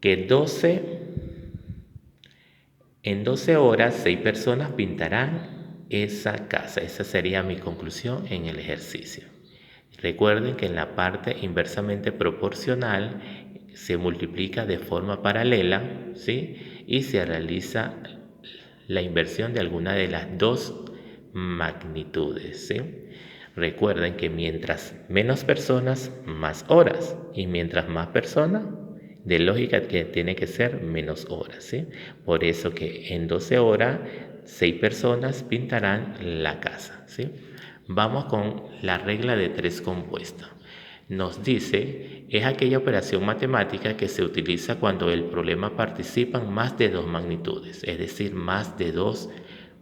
que en 12 horas 6 personas pintarán esa casa. Esa sería mi conclusión en el ejercicio. Recuerden que en la parte inversamente proporcional se multiplica de forma paralela, ¿sí? Y se realiza la inversión de alguna de las dos magnitudes, ¿sí? Recuerden que mientras menos personas, más horas, y mientras más personas, de lógica que tiene que ser menos horas, ¿sí? Por eso que en 12 horas 6 personas pintarán la casa, ¿sí? Vamos con la regla de 3 compuesta. Nos dice, es aquella operación matemática que se utiliza cuando el problema participan más de dos magnitudes, es decir, más de dos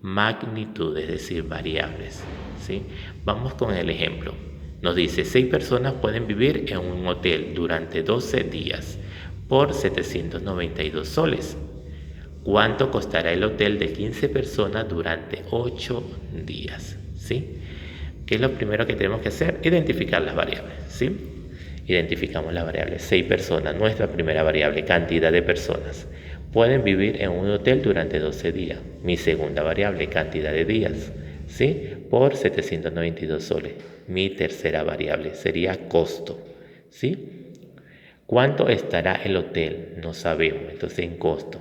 magnitudes, es decir, variables, ¿sí? Vamos con el ejemplo. Nos dice, 6 personas pueden vivir en un hotel durante 12 días por 792 soles. ¿Cuánto costará el hotel de 15 personas durante 8 días? ¿Sí? ¿Qué es lo primero que tenemos que hacer? Identificar las variables, ¿sí? Identificamos las variables. 6 personas, nuestra primera variable, cantidad de personas. Pueden vivir en un hotel durante 12 días. Mi segunda variable, cantidad de días, ¿sí? Por 792 soles. Mi tercera variable sería costo, ¿sí? ¿Cuánto estará el hotel? No sabemos, entonces en costo.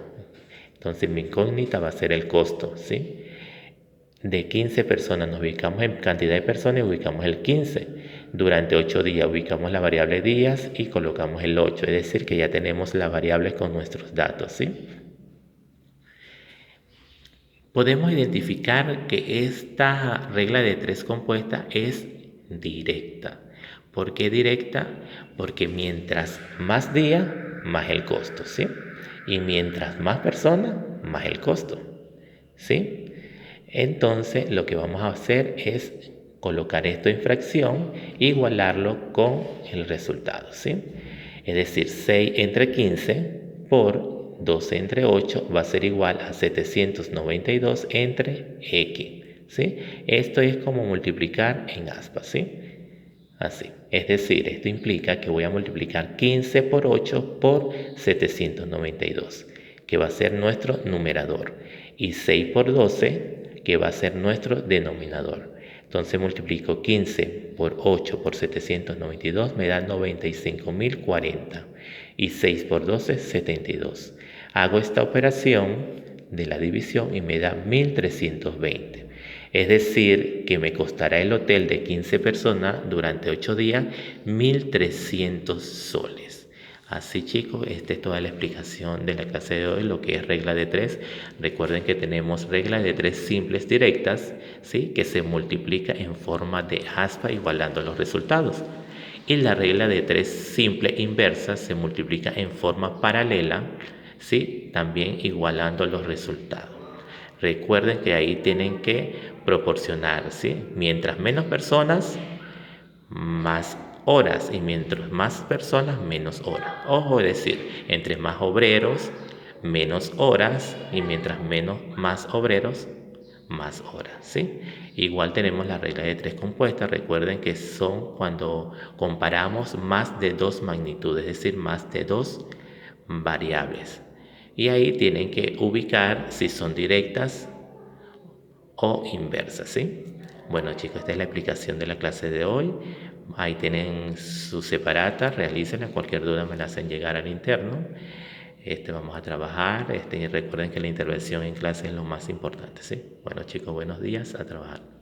Entonces mi incógnita va a ser el costo, ¿sí? De 15 personas nos ubicamos en cantidad de personas y ubicamos el 15. Durante 8 días ubicamos la variable días y colocamos el 8, es decir que ya tenemos las variables con nuestros datos, ¿sí? Podemos identificar que esta regla de 3 compuesta es directa. ¿Por qué directa? Porque mientras más días, más el costo, ¿sí? Y mientras más personas, más el costo, ¿sí? Entonces lo que vamos a hacer es colocar esto en fracción e igualarlo con el resultado, ¿sí? Es decir, 6 entre 15 por 12 entre 8 va a ser igual a 792 entre X, ¿sí? Esto es como multiplicar en aspas, ¿sí? Así, es decir, esto implica que voy a multiplicar 15 por 8 por 792, que va a ser nuestro numerador, y 6 por 12, que va a ser nuestro denominador. Entonces multiplico 15 por 8 por 792, me da 95.040, y 6 por 12, 72. Hago esta operación de la división y me da 1.320. Es decir, que me costará el hotel de 15 personas durante 8 días 1.300 soles. Así chicos, esta es toda la explicación de la clase de hoy, lo que es regla de 3. Recuerden que tenemos regla de 3 simples directas, ¿sí? Que se multiplica en forma de aspa igualando los resultados. Y la regla de 3 simple inversa se multiplica en forma paralela, ¿sí? También igualando los resultados. Recuerden que ahí tienen que proporcionar, ¿sí? Mientras menos personas, más horas, y mientras más personas, menos horas. Ojo, es decir, entre más obreros, menos horas, y mientras más obreros, más horas, ¿sí? Igual tenemos la regla de 3 compuestas. Recuerden que son cuando comparamos más de dos magnitudes, es decir, más de dos variables. Y ahí tienen que ubicar si son directas o inversas, ¿sí? Bueno chicos, esta es la explicación de la clase de hoy. Ahí tienen su separata, realícenla. Cualquier duda me la hacen llegar al interno. Vamos a trabajar. Y recuerden que la intervención en clase es lo más importante, ¿sí? Bueno chicos, buenos días, a trabajar.